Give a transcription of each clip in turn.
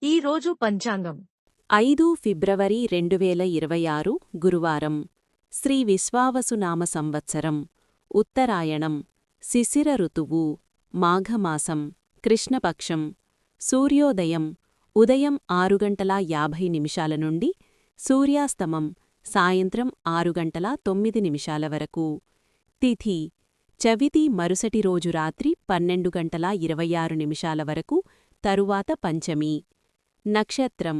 ఈ రోజు పంచాంగం 5 ఫిబ్రవరి 2026 గురువారం శ్రీ విశ్వావసునామ సంవత్సరం ఉత్తరాయణం శిశిర ఋతువు మాఘమాసం కృష్ణపక్షం సూర్యోదయం ఉదయం 6:50 నుండి సూర్యాస్తమం సాయంత్రం 6:09 వరకు తిథి చవితి మరుసటి రోజు రాత్రి 12:26 వరకు తరువాత పంచమి నక్షత్రం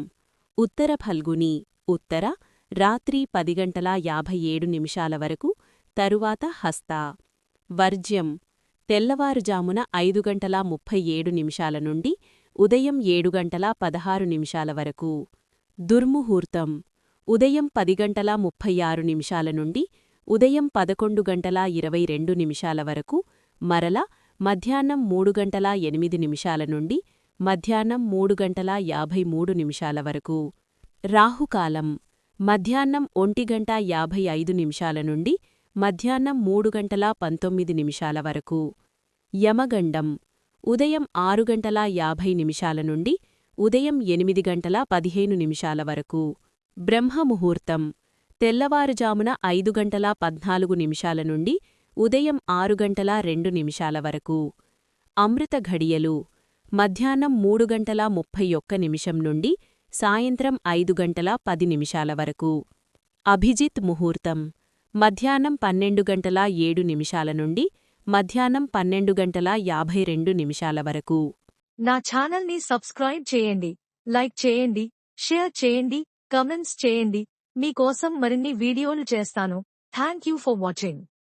ఉత్తర ఫల్గుని ఉత్తర రాత్రి 10:57 వరకు తరువాత హస్త వర్జ్యం తెల్లవారుజామున 5:37 నుండి ఉదయం 7:16 వరకు దుర్ముహూర్తం ఉదయం 10:36 నుండి ఉదయం 11:22 వరకు మరల మధ్యాహ్నం 3:08 నుండి మధ్యాహ్నం 3:53 వరకు రాహుకాలం మధ్యాహ్నం 1:55 నుండి మధ్యాహ్నం 3:19 వరకు యమగండం ఉదయం 6:50 నుండి ఉదయం 8:15 వరకు బ్రహ్మముహూర్తం తెల్లవారుజామున 5:14 నుండి ఉదయం 6:02 వరకు అమృత ఘడియలు మధ్యాహ్నం 3:31 నుండి సాయంత్రం 5:10 వరకు అభిజిత్ ముహూర్తం మధ్యాహ్నం 12:07 నుండి మధ్యాహ్నం 12:52 వరకు నా ఛానల్ని సబ్స్క్రైబ్ చేయండి, లైక్ చేయండి, షేర్ చేయండి, కమెంట్స్ చేయండి. మీకోసం మరిన్ని వీడియోలు చేస్తాను. Thank you for watching.